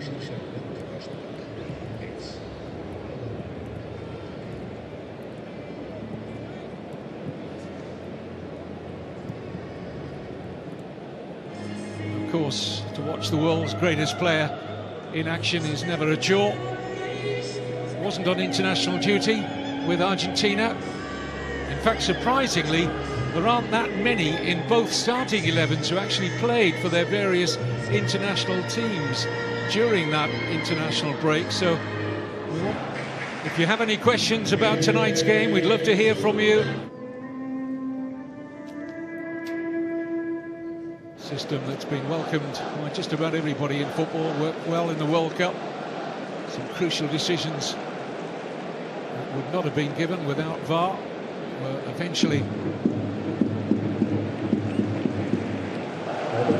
Of course, to watch the world's greatest player in action is never a chore. Wasn't on international duty with Argentina. In fact, surprisingly, there aren't that many in both starting 11s who actually played for their various international teams during that international break. So, if you have any questions about tonight's game, we'd love to hear from you. System that's been welcomed by just about everybody in football, worked well in the World Cup. Some crucial decisions that would not have been given without VAR were eventually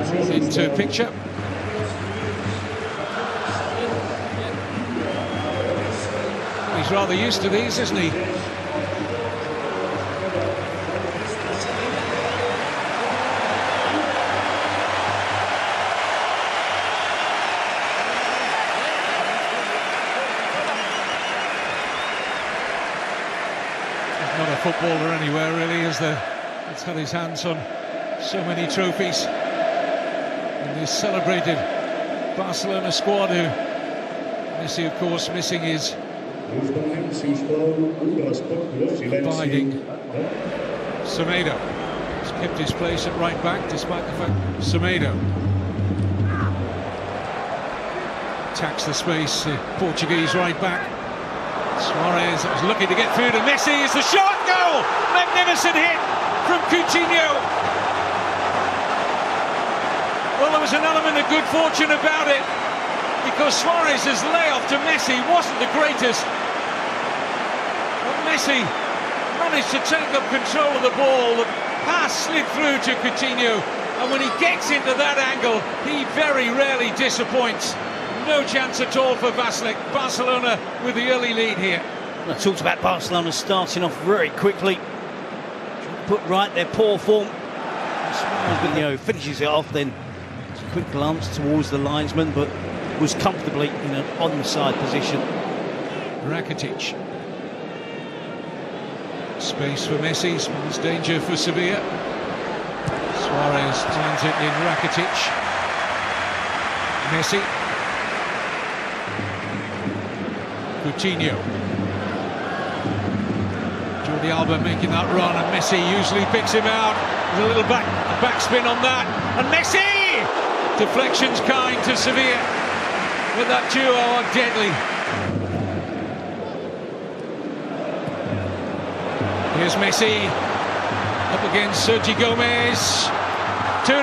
brought into picture. He's rather used to these, isn't he? Not a footballer anywhere, really, is there? He's had his hands on so many trophies. And this celebrated Barcelona squad, who Messi, of course, missing his abiding S.J.O. He's kept his place at right back, despite the fact S.J.O. attacks the space, the Portuguese right back. Suarez was looking to get through to Messi. Is the shot, goal! Magnificent hit from Coutinho. Well, there was an element of good fortune about it, because Suarez's layoff to Messi wasn't the greatest. But Messi managed to take up control of the ball. The pass slid through to Coutinho, and when he gets into that angle, he very rarely disappoints. No chance at all for Vasilek. Barcelona with the early lead here. I talked about Barcelona starting off very quickly. Put right their poor form. Suarez finishes it off, then a quick glance towards the linesman, but was comfortably in an onside position. Rakitic. Space for Messi, spells danger for Sevilla. Suarez turns it in Rakitic. Messi. Coutinho. Jordi Alba making that run, and Messi usually picks him out. There's a little backspin on that, and Messi! Deflection's kind to Sevilla, but that duo are deadly. Here's Messi up against S.J.O. 2-0.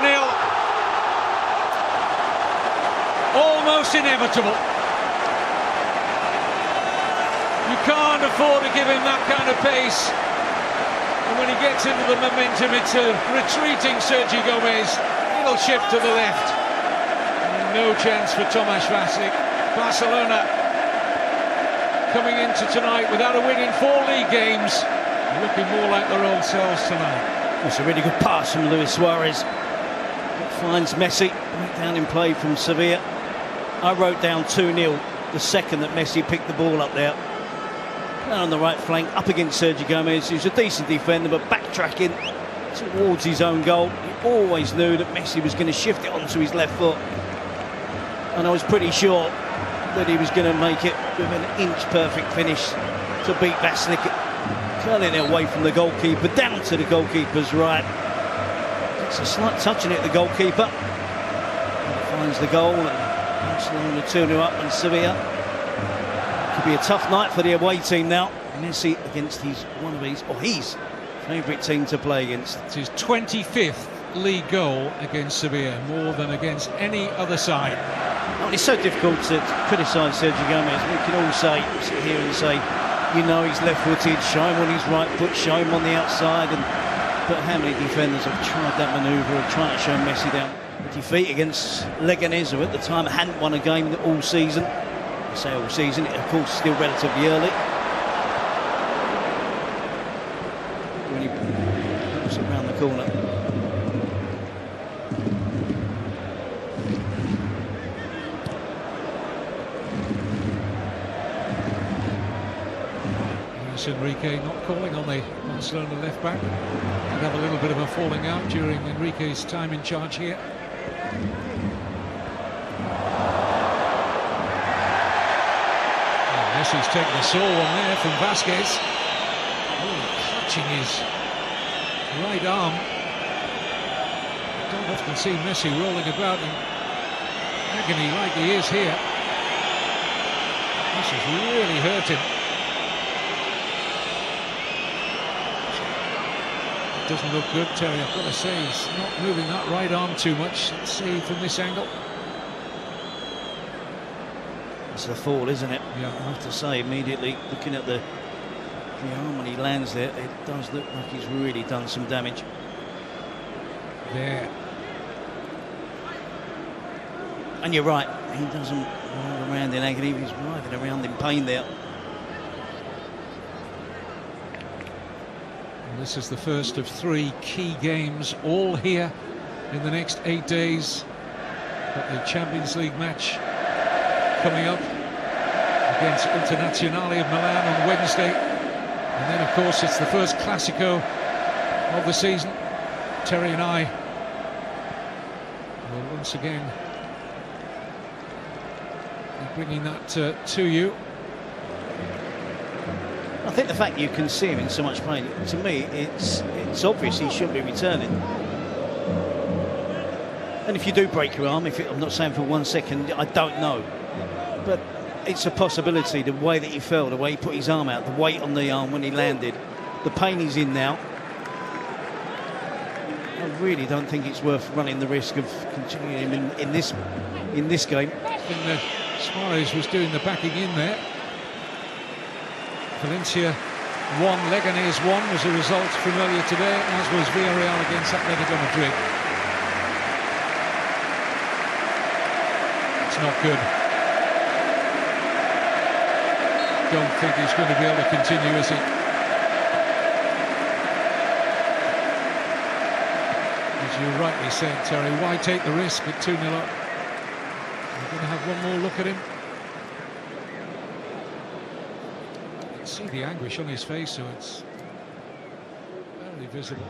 Almost inevitable. You can't afford to give him that kind of pace, and when he gets into the momentum, it's a retreating S.J.O. He'll shift to the left. No chance for Tomáš Vasilek. Barcelona coming into tonight without a win in 4 league games, looking more like their old selves tonight. It's a really good pass from Luis Suarez. It finds Messi right down in play from Sevilla. I wrote down 2-0 the second that Messi picked the ball up there. On the right flank, up against S.J.O, who's a decent defender, but backtracking towards his own goal. He always knew that Messi was going to shift it onto his left foot, and I was pretty sure that he was going to make it with an inch perfect finish to beat Vasilek, curling it away from the goalkeeper down to the goalkeeper's right. It's a slight touching it, the goalkeeper. He finds the goal, and Barcelona 2-0 up on Sevilla. Could be a tough night for the away team now. Messi against his favourite team to play against. It's his 25th league goal against Sevilla, more than against any other side. Oh, it's so difficult to criticise S.J.O. We can all sit here and say, you know, he's left-footed, show him on his right foot, show him on the outside, but how many defenders have tried that manoeuvre of trying to show Messi down? A defeat against Leganés, who at the time hadn't won a game all season. I say all season, of course, still relatively early. When he puts it around the corner. Luis Enrique not calling on the Barcelona left back. They'd have a little bit of a falling out during Enrique's time in charge here. Oh, Messi's taken a sore one there from Vasquez. Oh, clutching his right arm. I don't often see Messi rolling about in agony like he is here. This is really hurting. It doesn't look good, Terry. I've got to say, he's not moving that right arm too much. Let's see from this angle. It's the fall, isn't it? Yeah. I have to say, immediately looking at the arm when he lands there, it does look like he's really done some damage. There. And you're right, he doesn't roll around in agony, he's writhing around in pain there. And this is the first of 3 key games, all here in the next 8 days. Got the Champions League match coming up against Internazionale of Milan on Wednesday. And then, of course, it's the first Classico of the season. Terry and I will once again be bringing that to you. I think the fact you can see him in so much pain, to me, it's obvious he shouldn't be returning. And if you do break your arm, I'm not saying for 1 second, I don't know. But it's a possibility, the way that he fell, the way he put his arm out, the weight on the arm when he landed, the pain he's in now. I really don't think it's worth running the risk of continuing him in this game. I think that Suarez was doing the backing in there. Valencia 1, Leganés 1 was a result familiar today, as was Villarreal against Atletico Madrid. It's not good. Don't think he's going to be able to continue, is he? As you rightly said, Terry, why take the risk at 2-0 up? We're going to have one more look at him. You can see the anguish on his face, so it's very visible.